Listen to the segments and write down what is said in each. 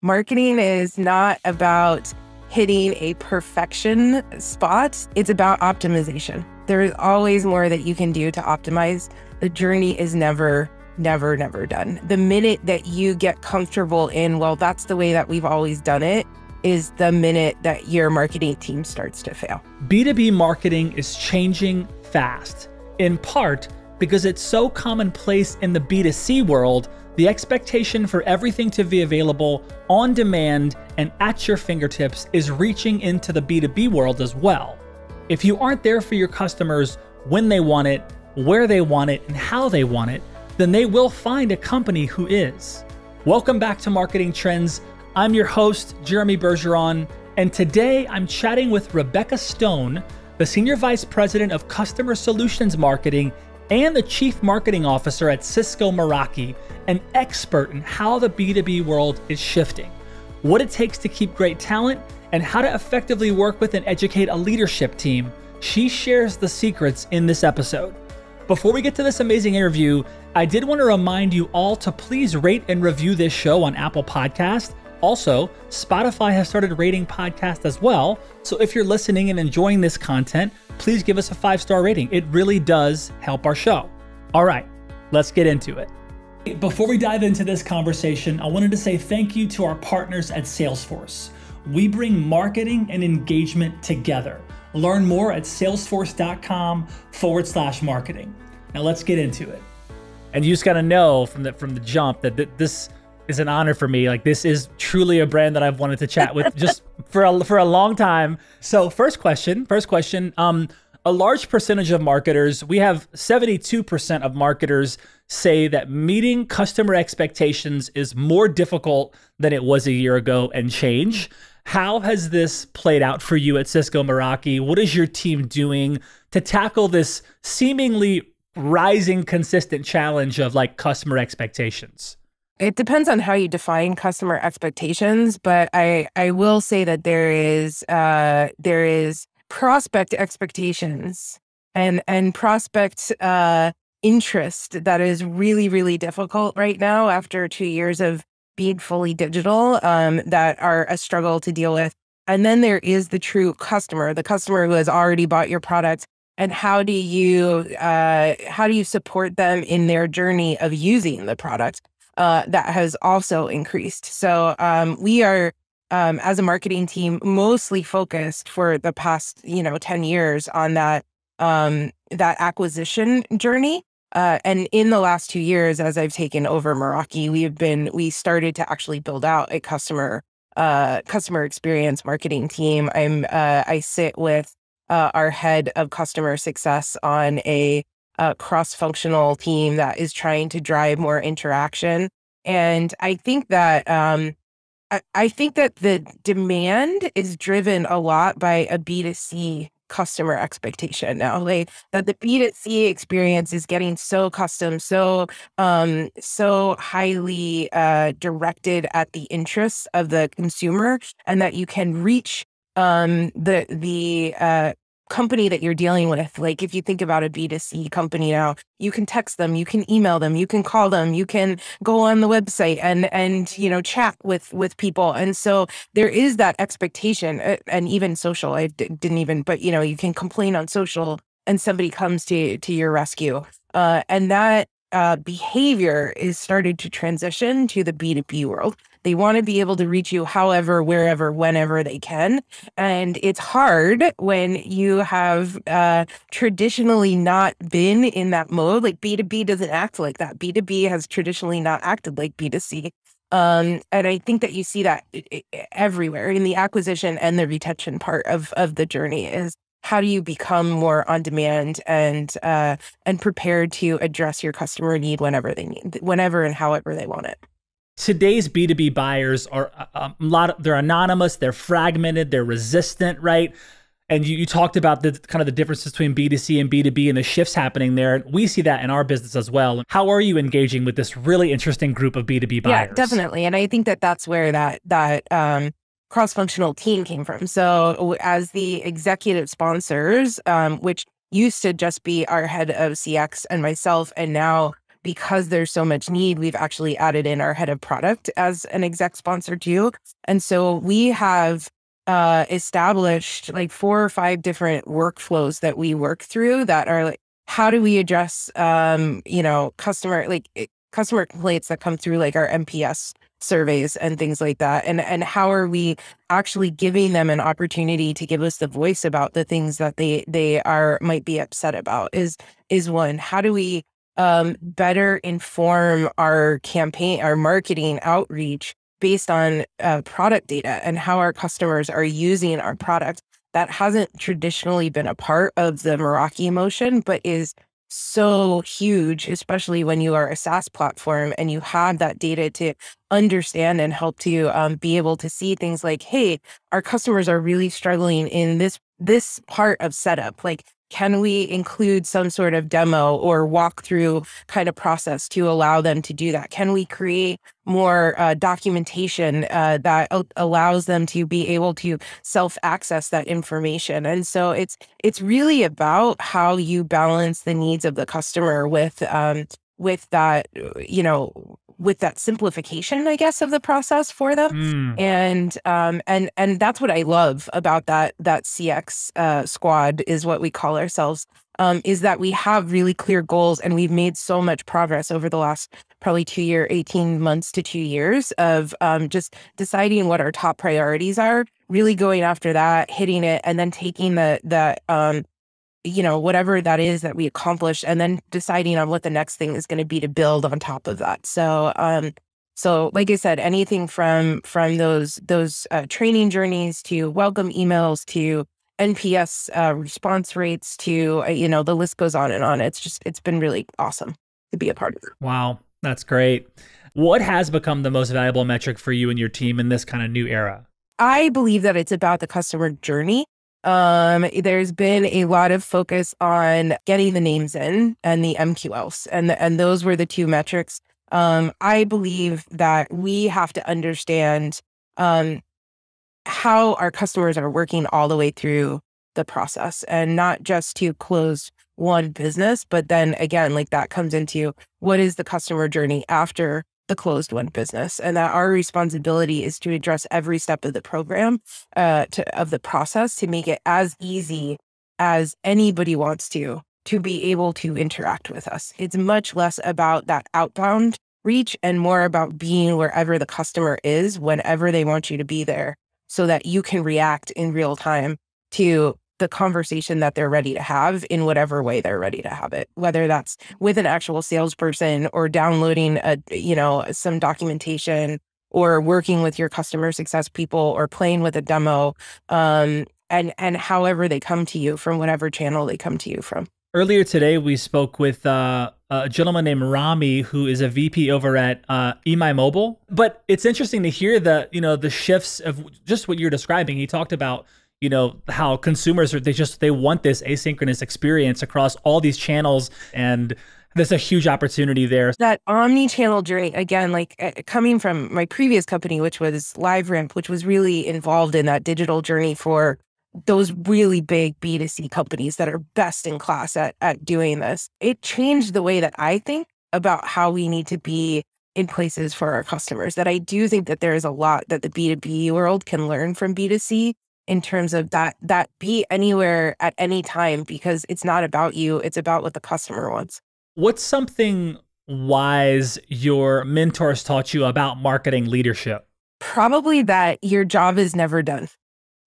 Marketing is not about hitting a perfection spot. It's about optimization. There is always more that you can do to optimize. The journey is never done. The minute that you get comfortable in, well, that's the way that we've always done it, is the minute that your marketing team starts to fail. B2B marketing is changing fast, in part because it's so commonplace in the B2C world. The expectation for everything to be available on demand and at your fingertips is reaching into the B2B world as well. If you aren't there for your customers when they want it, where they want it, and how they want it, then they will find a company who is. Welcome back to Marketing Trends. I'm your host, Jeremy Bergeron, and today I'm chatting with Rebecca Stone, the Senior Vice President of Customer Solutions Marketing and the Chief Marketing Officer at Cisco Meraki, an expert in how the B2B world is shifting, what it takes to keep great talent, and how to effectively work with and educate a leadership team. She shares the secrets in this episode. Before we get to this amazing interview, I did want to remind you all to please rate and review this show on Apple Podcasts. Also, Spotify has started rating podcasts as well. So if you're listening and enjoying this content, please give us a 5-star rating. It really does help our show. All right, let's get into it. Before we dive into this conversation, I wanted to say thank you to our partners at Salesforce. We bring marketing and engagement together. Learn more at salesforce.com/marketing. Now let's get into it. And you just got to know from the jump that this is an honor for me. Like, this is truly a brand that I've wanted to chat with just for a long time. So first question, a large percentage of marketers, we have 72% of marketers say that meeting customer expectations is more difficult than it was a year ago and change. How has this played out for you at Cisco Meraki? What is your team doing to tackle this seemingly rising consistent challenge of like customer expectations? It depends on how you define customer expectations, but I will say that there is prospect expectations and prospect interest that is really difficult right now after 2 years of being fully digital, that are a struggle to deal with. And then there is the true customer, the customer who has already bought your product. And how do you support them in their journey of using the product? That has also increased. So we are, as a marketing team, mostly focused for the past 10 years on that acquisition journey. And in the last 2 years, as I've taken over Meraki, we started to actually build out a customer experience marketing team. I sit with our head of customer success on a cross-functional team that is trying to drive more interaction. And I think that the demand is driven a lot by a B2C customer expectation now. Like, that the B2C experience is getting so custom, so highly directed at the interests of the consumer, and that you can reach the company that you're dealing with. Like, if you think about a B2C company now, you can text them, you can email them, you can call them, you can go on the website and chat with people. And so there is that expectation, and even social. I didn't even, but you can complain on social and somebody comes to your rescue. And that behavior is started to transition to the B2B world. They want to be able to reach you however, wherever, whenever they can. And it's hard when you have traditionally not been in that mode. Like, B2B doesn't act like that. B2B has traditionally not acted like B2C. And I think that you see that everywhere in the acquisition and the retention part of the journey is, how do you become more on demand and prepared to address your customer need whenever and however they want it? Today's B2B buyers are they're anonymous, they're fragmented, they're resistant, right? And you talked about the kind of the differences between B2C and B2B and the shifts happening there. We see that in our business as well. How are you engaging with this really interesting group of B2B buyers? Yeah, definitely. And I think that that's where that cross-functional team came from. So as the executive sponsors, which used to just be our head of CX and myself, and now because there's so much need, we've actually added in our head of product as an exec sponsor too. And so we have established like 4 or 5 different workflows that we work through that are like, how do we address, customer complaints that come through like our MPS surveys and things like that, and how are we actually giving them an opportunity to give us the voice about the things that they are might be upset about is one. How do we better inform our campaign, our marketing outreach based on product data and how our customers are using our product? That hasn't traditionally been a part of the Meraki motion, but is so huge, especially when you are a SaaS platform and you have that data to understand and help to be able to see things like, hey, our customers are really struggling in this part of setup. Like, can we include some sort of demo or walkthrough kind of process to allow them to do that? Can we create more documentation that allows them to be able to self-access that information? And so it's really about how you balance the needs of the customer with that, with that simplification, I guess, of the process for them. And that's what I love about that CX squad, is what we call ourselves, is that we have really clear goals, and we've made so much progress over the last probably 18 months to 2 years of just deciding what our top priorities are, really going after that, hitting it, and then taking whatever that is that we accomplished, and then deciding on what the next thing is going to be to build on top of that. So like I said, anything from those training journeys to welcome emails to NPS response rates to the list goes on and on. It's been really awesome to be a part of it. Wow, that's great. What has become the most valuable metric for you and your team in this kind of new era? I believe that it's about the customer journey. There's been a lot of focus on getting the names in and the MQLs, and those were the 2 metrics. I believe that we have to understand how our customers are working all the way through the process, and not just to close one business, but then again, like that comes into what is the customer journey after the closed one business, and that our responsibility is to address every step of the program, of the process, to make it as easy as anybody wants to be able to interact with us. It's much less about that outbound reach and more about being wherever the customer is, whenever they want you to be there, so that you can react in real time to the conversation that they're ready to have in whatever way they're ready to have it, whether that's with an actual salesperson or downloading some documentation, or working with your customer success people, or playing with a demo, and however they come to you, from whatever channel they come to you from. Earlier today, we spoke with a gentleman named Rami, who is a VP over at Emi Mobile. But it's interesting to hear the shifts of just what you're describing. He talked about how consumers they want this asynchronous experience across all these channels, and there's a huge opportunity there. That omni-channel journey, again, like coming from my previous company, which was LiveRamp, which was really involved in that digital journey for those really big B2C companies that are best in class at doing this. It changed the way that I think about how we need to be in places for our customers. That I do think that there is a lot that the B2B world can learn from B2C, in terms of that be anywhere at any time, because it's not about you, it's about what the customer wants. What's something wise your mentors taught you about marketing leadership? Probably that your job is never done.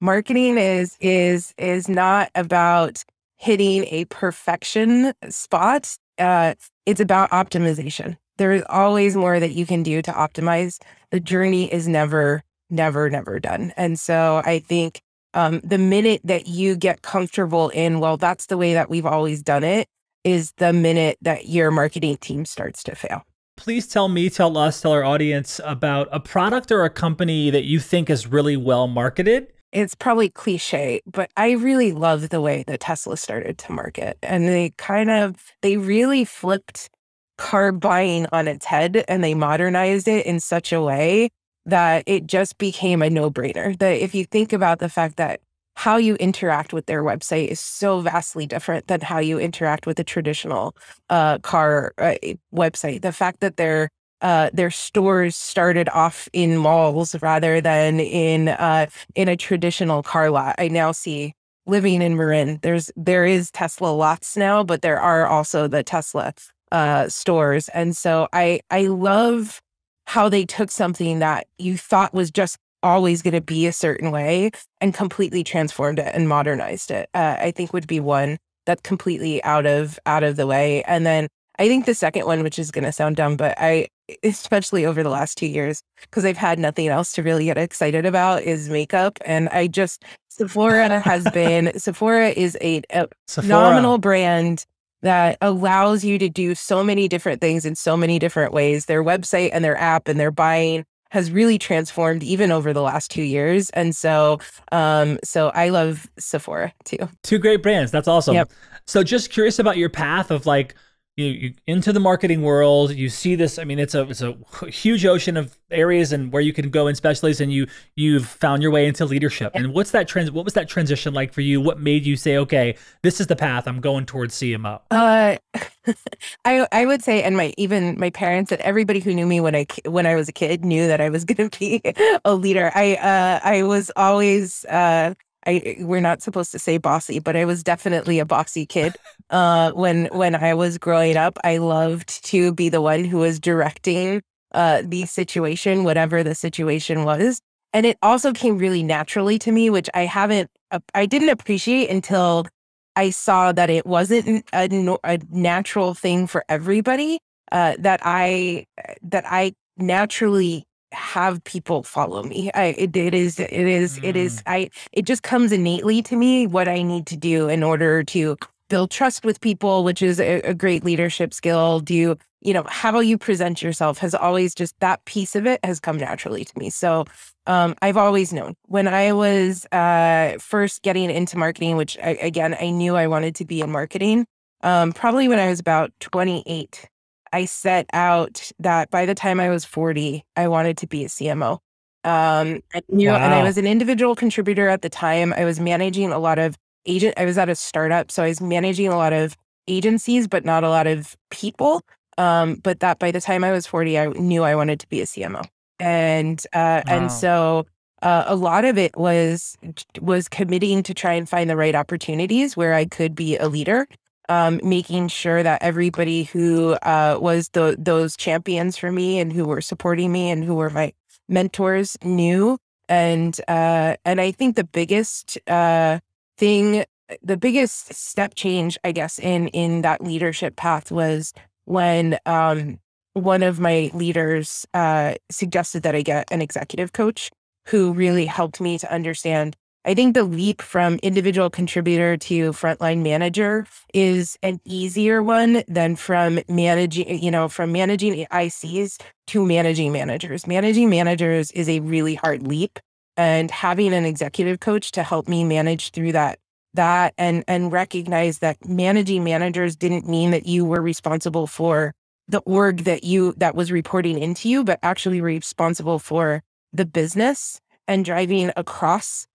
Marketing is not about hitting a perfection spot. It's about optimization. There is always more that you can do to optimize. The journey is never done. And so I think the minute that you get comfortable in, well, that's the way that we've always done it, is the minute that your marketing team starts to fail. Please tell our audience about a product or a company that you think is really well marketed. It's probably cliche, but I really love the way that Tesla started to market. And they really flipped car buying on its head, and they modernized it in such a way that it just became a no-brainer. That if you think about the fact that how you interact with their website is so vastly different than how you interact with a traditional car website. The fact that their stores started off in malls rather than in a traditional car lot. I now see, living in Marin, there is Tesla lots now, but there are also the Tesla stores. And so I love how they took something that you thought was just always going to be a certain way and completely transformed it and modernized it. I think would be one that's completely out of the way. And then I think the second one, which is going to sound dumb, but especially over the last 2 years, because I've had nothing else to really get excited about, is makeup. And Sephora is a phenomenal brand that allows you to do so many different things in so many different ways. Their website and their app and their buying has really transformed even over the last 2 years. And so I love Sephora too. Two great brands. That's awesome. Yep. So just curious about your path of like, you into the marketing world, you see this, I mean, it's a huge ocean of areas and where you can go and specialize, and you've found your way into leadership. And what was that transition like for you? What made you say, okay, this is the path, I'm going towards CMO? I would say, and my parents and everybody who knew me when I was a kid knew that I was going to be a leader. I was always we're not supposed to say bossy, but I was definitely a bossy kid. When I was growing up, I loved to be the one who was directing the situation, whatever the situation was. And it also came really naturally to me, which I didn't appreciate until I saw that it wasn't a natural thing for everybody, that I naturally have people follow me. It just comes innately to me what I need to do in order to build trust with people, which is a great leadership skill. How you present yourself has always, just that piece of it has come naturally to me. So I've always known when I was first getting into marketing, which I knew I wanted to be in marketing. Probably when I was about 28, I set out that by the time I was 40, I wanted to be a CMO. I knew, Wow. and I was an individual contributor at the time. I was managing a lot of I was at a startup, so I was managing a lot of agencies, but not a lot of people. But that by the time I was 40, I knew I wanted to be a CMO. And so a lot of it was committing to try and find the right opportunities where I could be a leader, making sure that everybody who was those champions for me and who were supporting me and who were my mentors knew. And I think the biggest step change, I guess, in that leadership path was when one of my leaders suggested that I get an executive coach who really helped me to understand. I think the leap from individual contributor to frontline manager is an easier one than from managing ICs to managing managers. Managing managers is a really hard leap, and having an executive coach to help me manage through that and recognize that managing managers didn't mean that you were responsible for the org that was reporting into you, but actually responsible for the business and driving across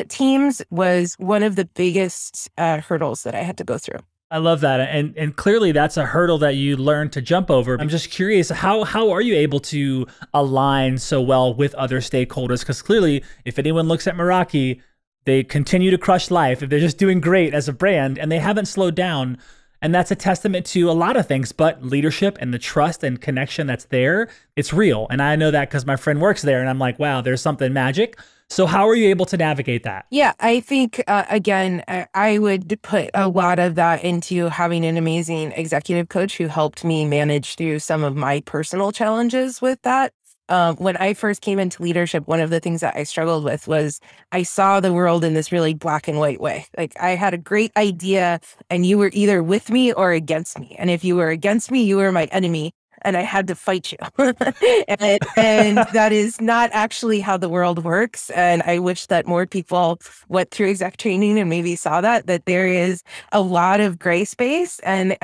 teams was one of the biggest hurdles that I had to go through. I love that. And clearly that's a hurdle that you learned to jump over. I'm just curious, how are you able to align so well with other stakeholders? Because clearly, if anyone looks at Meraki, they continue to crush life. If they're just doing great as a brand and they haven't slowed down. And that's a testament to a lot of things, but leadership and the trust and connection that's there, it's real. And I know that because my friend works there and I'm like, wow, there's something magic. So how are you able to navigate that? Yeah, I think, again, I would put a lot of that into having an amazing executive coach who helped me manage through some of my personal challenges with that. When I first came into leadership, one of the things that I struggled with was I saw the world in this really black and white way. Like, I had a great idea and you were either with me or against me. And if you were against me, you were my enemy and I had to fight you. and that is not actually how the world works. And I wish that more people went through exec training and maybe saw that there is a lot of gray space, and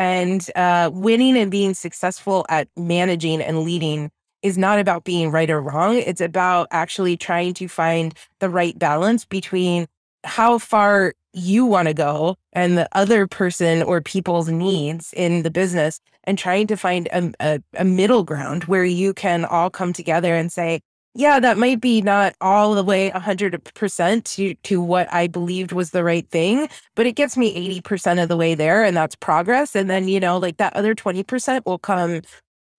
winning and being successful at managing and leading is not about being right or wrong. It's about actually trying to find the right balance between how far you want to go and the other person or people's needs in the business, and trying to find a middle ground where you can all come together and say, yeah, that might be not all the way 100% to what I believed was the right thing, but it gets me 80% of the way there, and that's progress. And then, like that other 20% will come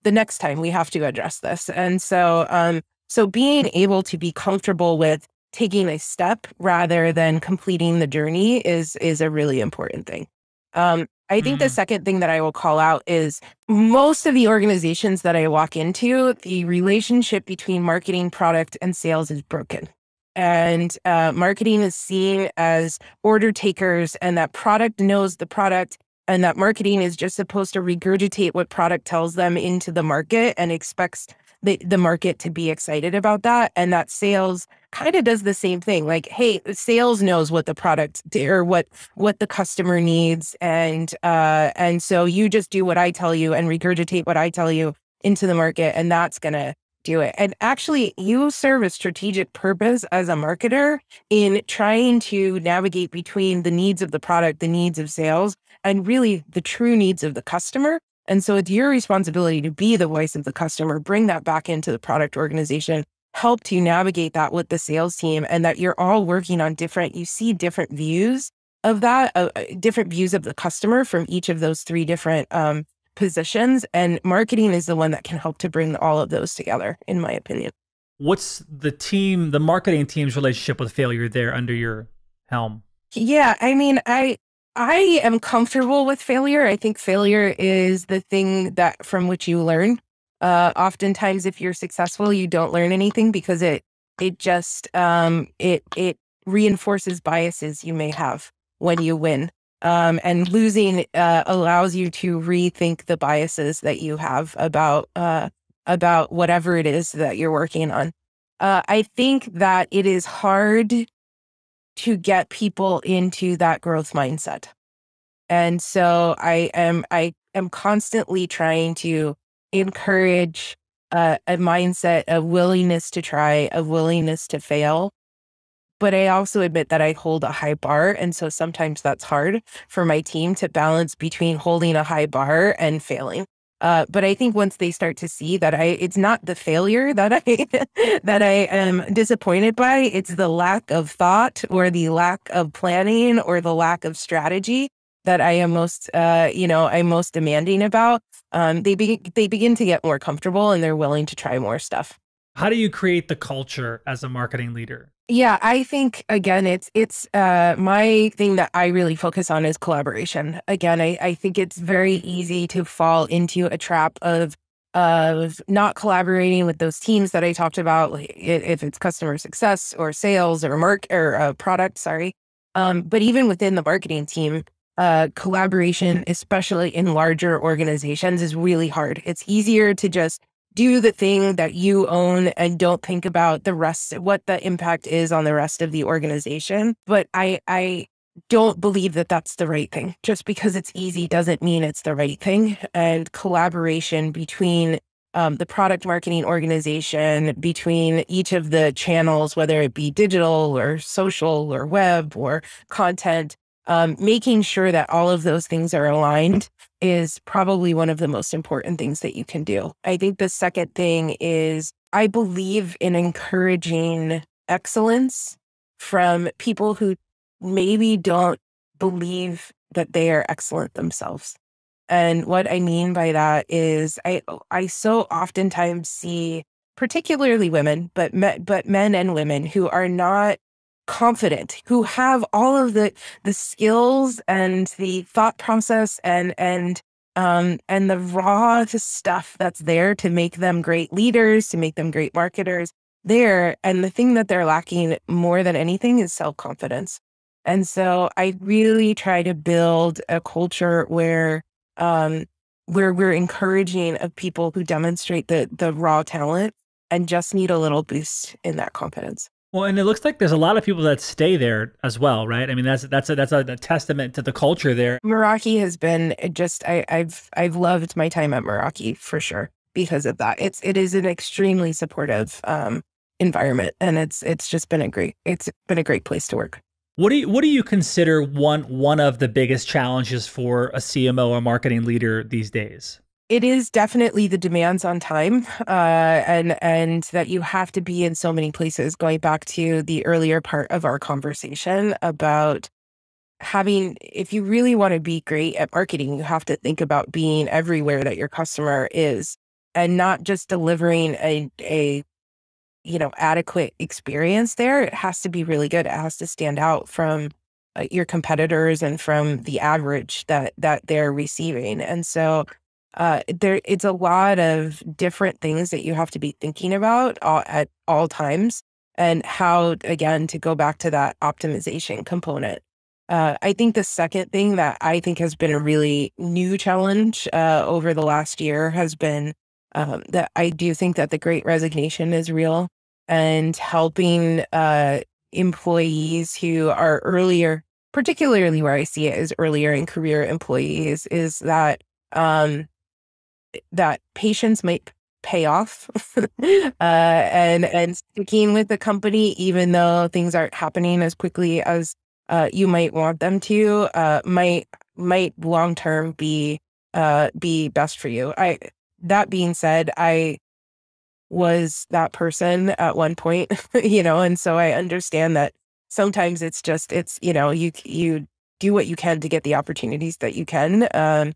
the next time we have to address this. And so being able to be comfortable with taking a step rather than completing the journey is a really important thing. I think the second thing that I will call out is most of the organizations that I walk into, the relationship between marketing, product, and sales is broken. And marketing is seen as order takers, and that product knows the product, and that marketing is just supposed to regurgitate what product tells them into the market and expects the market to be excited about that. And that sales kind of does the same thing. Like, hey, sales knows what the product or what the customer needs. And so you just do what I tell you and regurgitate what I tell you into the market, and that's going to do it. And actually, you serve a strategic purpose as a marketer in trying to navigate between the needs of the product, the needs of sales, and really the true needs of the customer. And so it's your responsibility to be the voice of the customer, bring that back into the product organization, help to navigate that with the sales team, and that you're all working on you see different views of that, different views of the customer from each of those three different positions. And marketing is the one that can help to bring all of those together, in my opinion. What's the marketing team's relationship with failure there under your helm? Yeah, I mean, I am comfortable with failure. I think failure is the thing that from which you learn. Oftentimes, if you're successful, you don't learn anything because it just it reinforces biases you may have when you win. And losing allows you to rethink the biases that you have about whatever it is that you're working on. I think that it is hard to get people into that growth mindset. And so I am constantly trying to encourage a mindset of willingness to try, of willingness to fail. But I also admit that I hold a high bar. And so sometimes that's hard for my team to balance between holding a high bar and failing. But I think once they start to see that it's not the failure that I am disappointed by, it's the lack of thought or the lack of planning or the lack of strategy that I am I'm most demanding about. They begin to get more comfortable, and they're willing to try more stuff. How do you create the culture as a marketing leader? Yeah, I think, again, it's my thing that I really focus on is collaboration. Again, I think it's very easy to fall into a trap of not collaborating with those teams that I talked about, like if it's customer success or sales or product, sorry. But even within the marketing team, collaboration, especially in larger organizations, is really hard. It's easier to just do the thing that you own and don't think about the rest, what the impact is on the rest of the organization. But I don't believe that that's the right thing. Just because it's easy doesn't mean it's the right thing. And collaboration between the product marketing organization, between each of the channels, whether it be digital or social or web or content, making sure that all of those things are aligned is probably one of the most important things that you can do. I think the second thing is I believe in encouraging excellence from people who maybe don't believe that they are excellent themselves. And what I mean by that is I so oftentimes see, particularly women, but men and women who are not confident, who have all of the skills and the thought process and the raw stuff that's there to make them great leaders, to make them great marketers there. And the thing that they're lacking more than anything is self-confidence. And so I really try to build a culture where we're encouraging of people who demonstrate the raw talent and just need a little boost in that confidence. Well, and it looks like there's a lot of people that stay there as well, right? I mean, that's a testament to the culture there. Meraki has been just I've loved my time at Meraki for sure because of that. It is an extremely supportive environment, and it's just been a great place to work. What do you consider one of the biggest challenges for a CMO or marketing leader these days? It is definitely the demands on time, and that you have to be in so many places. Going back to the earlier part of our conversation about having, if you really want to be great at marketing, you have to think about being everywhere that your customer is, and not just delivering a adequate experience there. It has to be really good. It has to stand out from your competitors and from the average that they're receiving. And so it's a lot of different things that you have to be thinking about at all times, and how, again, to go back to that optimization component. I think the second thing that I think has been a really new challenge over the last year has been that I do think that the Great Resignation is real, and helping employees who are earlier, particularly where I see it is earlier in career employees, is um, that patience might pay off, and sticking with the company, even though things aren't happening as quickly as you might want them to, might long term be best for you. That being said, I was that person at one point, and so I understand that sometimes you do what you can to get the opportunities that you can, and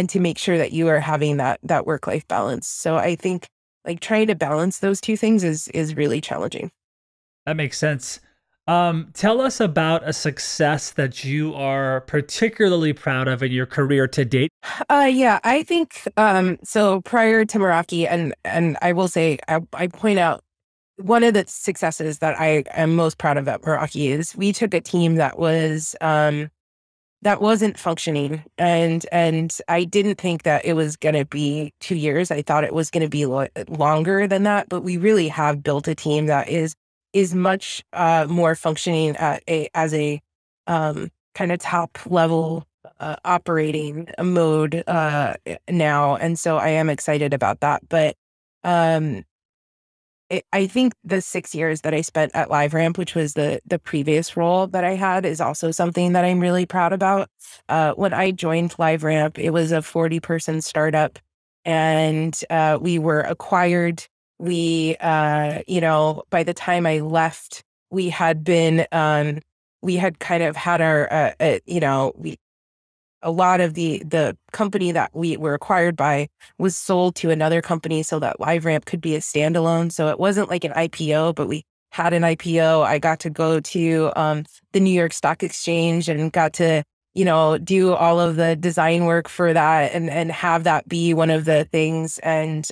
to make sure that you are having that work-life balance. So I think, like, trying to balance those two things is really challenging. That makes sense. Tell us about a success that you are particularly proud of in your career to date. Yeah, I think so prior to Meraki, and I will say, I point out one of the successes that I am most proud of at Meraki is we took a team that wasn't functioning, and I didn't think that it was going to be 2 years. I thought it was going to be longer than that, but we really have built a team that is much more functioning as a kind of top level operating mode now, and so I am excited about that. But um, I think the 6 years that I spent at LiveRamp, which was the previous role that I had, is also something that I'm really proud about. When I joined LiveRamp, it was a 40-person startup, and we were acquired. By the time I left, we had been, we had kind of had our, we a lot of the company that we were acquired by was sold to another company so that LiveRamp could be a standalone. So it wasn't like an IPO, but we had an IPO. I got to go to the New York Stock Exchange and got to, do all of the design work for that, and have that be one of the things. And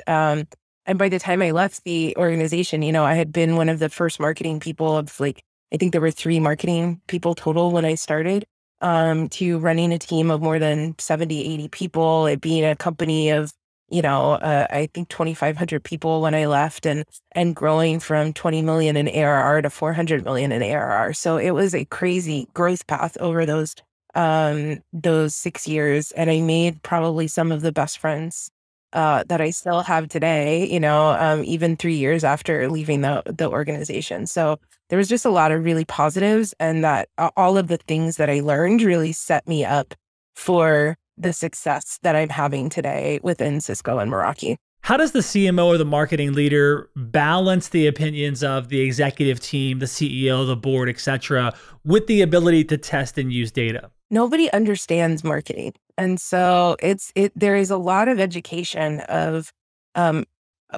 by the time I left the organization, I had been one of the first marketing people of, like, I think there were 3 marketing people total when I started, to running a team of more than 70, 80 people, it being a company of, I think 2,500 people when I left, and growing from 20 million in ARR to 400 million in ARR. So it was a crazy growth path over those 6 years. And I made probably some of the best friends that I still have today, even 3 years after leaving the organization. So there was just a lot of really positives, and that all of the things that I learned really set me up for the success that I'm having today within Cisco and Meraki. How does the CMO or the marketing leader balance the opinions of the executive team, the CEO, the board, etc., with the ability to test and use data? Nobody understands marketing. And so there is a lot of education um,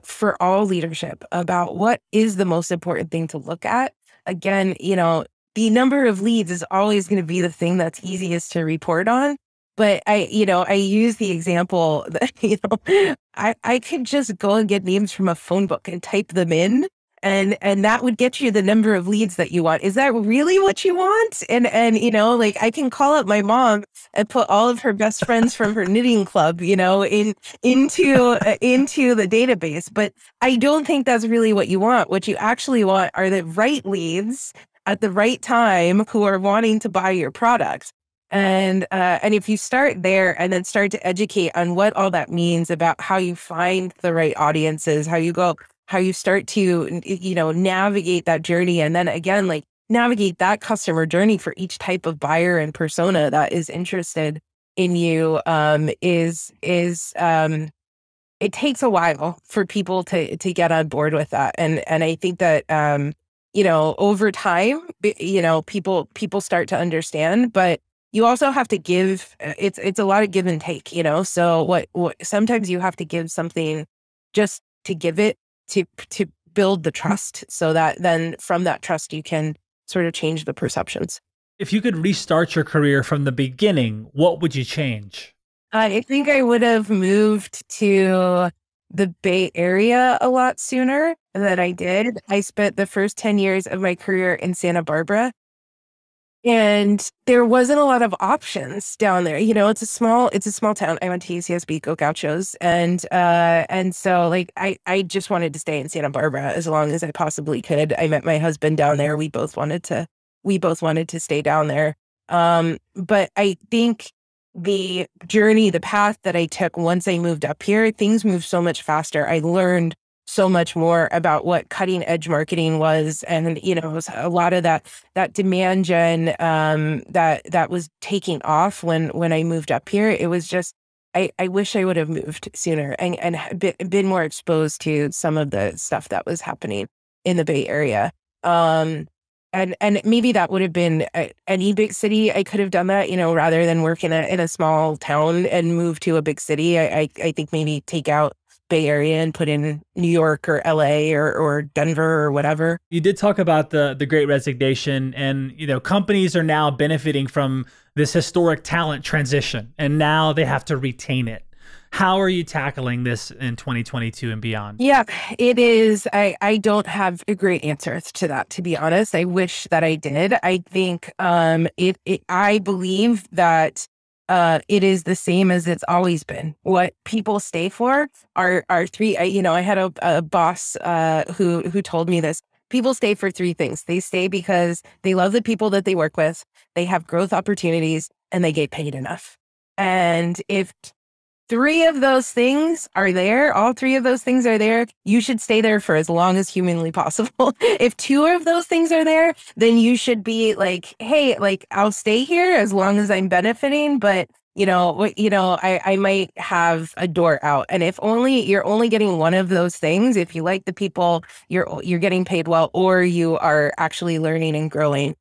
for all leadership about what is the most important thing to look at. Again, the number of leads is always going to be the thing that's easiest to report on. But I use the example that, I could just go and get names from a phone book and type them in, and that would get you the number of leads that you want. Is that really what you want? And like, I can call up my mom and put all of her best friends from her knitting club, into the database. But I don't think that's really what you want. What you actually want are the right leads at the right time who are wanting to buy your product. And if you start there and then start to educate on what all that means about how you find the right audiences, how you start to, navigate that journey. And then again, like, navigate that customer journey for each type of buyer and persona that is interested in you, it takes a while for people to get on board with that. And I think that, over time, people start to understand, but you also have to give, it's a lot of give and take, so what sometimes you have to give something just to give it, to build the trust, so that then from that trust, you can sort of change the perceptions. If you could restart your career from the beginning, what would you change? I think I would have moved to the Bay Area a lot sooner than I did. I spent the first 10 years of my career in Santa Barbara, and there wasn't a lot of options down there. It's a small town. I went to UCSB, go Gauchos. And so like, I just wanted to stay in Santa Barbara as long as I possibly could. I met my husband down there. We both wanted to stay down there. But I think the journey, the path that I took once I moved up here, things moved so much faster. I learned so much more about what cutting edge marketing was. And, it was a lot of that demand gen, that was taking off when I moved up here. It was just, I wish I would have moved sooner and been more exposed to some of the stuff that was happening in the Bay Area. And maybe that would have been any big city. I could have done that, rather than work in a small town and move to a big city. I think maybe take out Bay Area and put in New York or LA or Denver or whatever. You did talk about the Great Resignation, and companies are now benefiting from this historic talent transition, and now they have to retain it. How are you tackling this in 2022 and beyond? Yeah, it is. I don't have a great answer to that, to be honest. I wish that I did. I think I believe that it is the same as it's always been. What people stay for are three. I had a boss who told me this. People stay for three things. They stay because they love the people that they work with, they have growth opportunities, and they get paid enough. And if three of those things are there, all three of those things are there, you should stay there for as long as humanly possible. If two of those things are there, then you should be like, hey, like, I'll stay here as long as I'm benefiting, but I might have a door out. And if you're only getting one of those things, if you like the people, you're getting paid well, or you are actually learning and growing,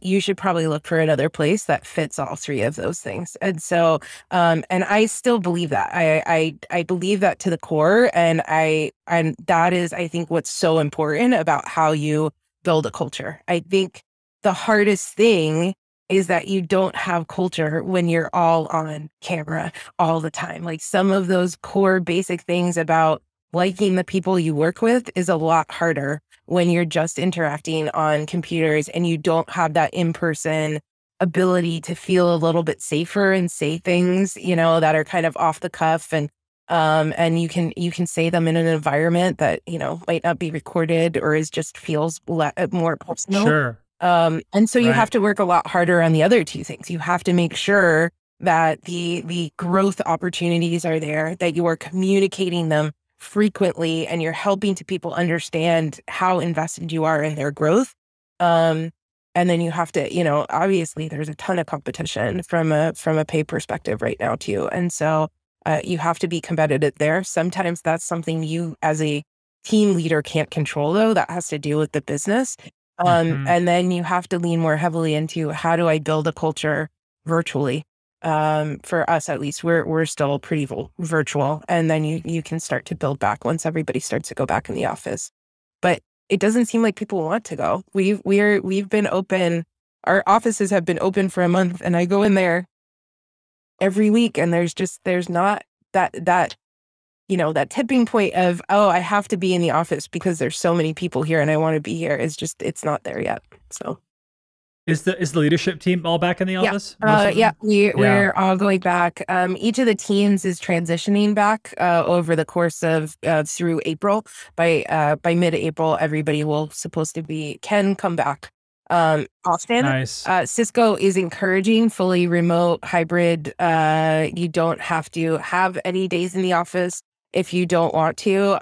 you should probably look for another place that fits all three of those things. And so, and I still believe that. I believe that to the core, and that is, I think, what's so important about how you build a culture. I think the hardest thing is that you don't have culture when you're all on camera all the time. Like, some of those core basic things about liking the people you work with is a lot harder when you're just interacting on computers and you don't have that in-person ability to feel a little bit safer and say things, that are kind of off the cuff, and you can say them in an environment that, might not be recorded or feels more personal. Sure. And so you have to work a lot harder on the other two things. You have to make sure that the growth opportunities are there, that you are communicating them frequently, and you're helping to people understand how invested you are in their growth. And then you have to, obviously there's a ton of competition from a pay perspective right now too. And so you have to be competitive there. Sometimes that's something you as a team leader can't control, though. That has to do with the business. And then you have to lean more heavily into, how do I build a culture virtually? For us, at least, we're still pretty virtual, and then you can start to build back once everybody starts to go back in the office. But it doesn't seem like people want to go. We've been open. Our offices have been open for a month, and I go in there every week, and there's not that tipping point of, oh, I have to be in the office because there's so many people here and I want to be here. It's not there yet. So. Is the leadership team all back in the office? We're all going back. Each of the teams is transitioning back over the course of through April. By mid-April, everybody can come back often. Nice. Cisco is encouraging fully remote hybrid. You don't have to have any days in the office if you don't want to.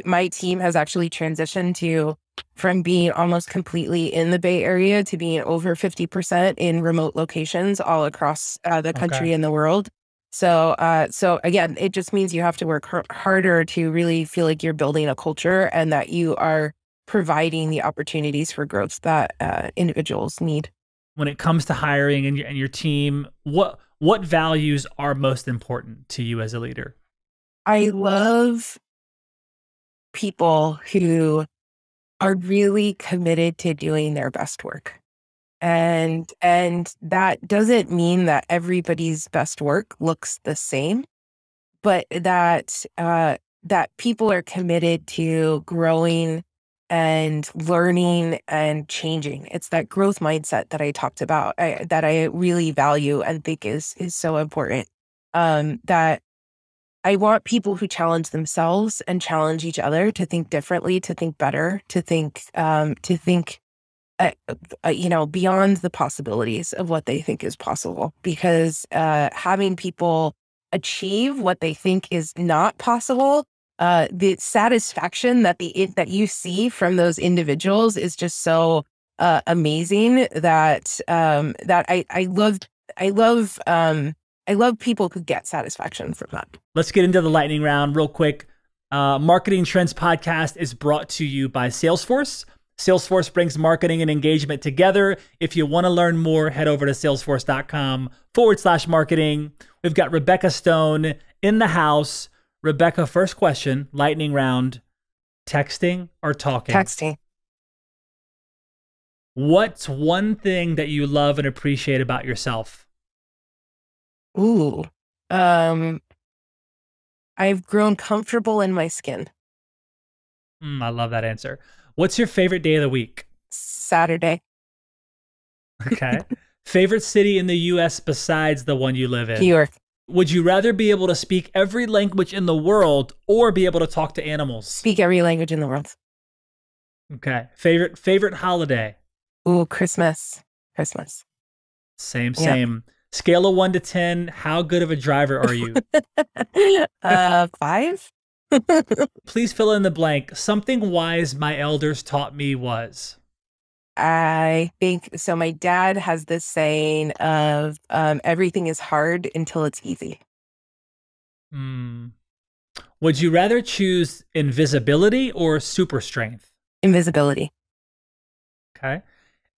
My team has actually transitioned to from being almost completely in the Bay Area to being over 50% in remote locations all across the country and the world. So again, it just means you have to work harder to really feel like you're building a culture and that you are providing the opportunities for growth that individuals need. When it comes to hiring and your team, what values are most important to you as a leader? I love people who are really committed to doing their best work. And that doesn't mean that everybody's best work looks the same, but that people are committed to growing and learning and changing. It's that growth mindset that I talked about, that I really value and think is so important. That I want people who challenge themselves and challenge each other to think differently, to think better, to think beyond the possibilities of what they think is possible. Because having people achieve what they think is not possible, the satisfaction that you see from those individuals is just so amazing that I love people who get satisfaction from that. Let's get into the lightning round real quick. Marketing Trends Podcast is brought to you by Salesforce. Salesforce brings marketing and engagement together. If you want to learn more, head over to salesforce.com/marketing. We've got Rebecca Stone in the house. Rebecca, first question, lightning round, texting or talking? Texting. What's one thing that you love and appreciate about yourself? Ooh, I've grown comfortable in my skin. I love that answer. What's your favorite day of the week? Saturday. Okay. Favorite city in the U.S. besides the one you live in? New York. Would you rather be able to speak every language in the world or be able to talk to animals? Speak every language in the world. Okay. Favorite holiday? Ooh, Christmas. Christmas. Same. Scale of 1 to 10, how good of a driver are you? 5. Please fill in the blank. Something wise my elders taught me was. I think so. My dad has this saying of everything is hard until it's easy. Would you rather choose invisibility or super strength? Invisibility. Okay.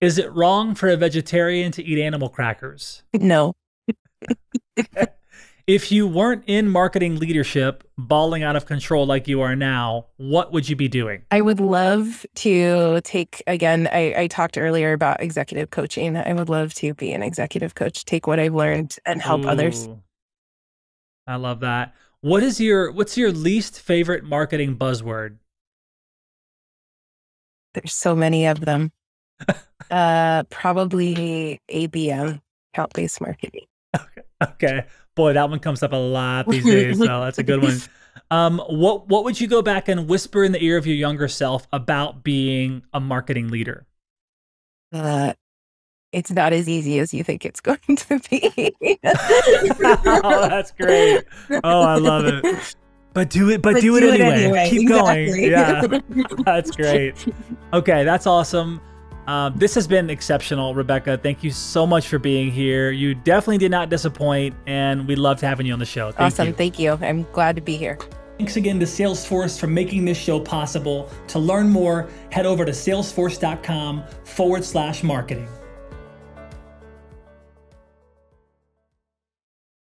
Is it wrong for a vegetarian to eat animal crackers? No. If you weren't in marketing leadership, balling out of control like you are now, what would you be doing? I would love to take, again, I talked earlier about executive coaching. I would love to be an executive coach, take what I've learned and help others. I love that. What's your least favorite marketing buzzword? There's so many of them. Probably ABM, account-based marketing. Okay. Boy, that one comes up a lot these days, so that's a good one. What would you go back and whisper in the ear of your younger self about being a marketing leader? It's not as easy as you think it's going to be. Oh, that's great. Oh, I love it. But do it anyway. Keep going. Yeah, that's great. Okay, that's awesome. This has been exceptional, Rebecca. Thank you so much for being here. You definitely did not disappoint, and we loved having you on the show. Awesome. Thank you. I'm glad to be here. Thanks again to Salesforce for making this show possible. To learn more, head over to salesforce.com/marketing.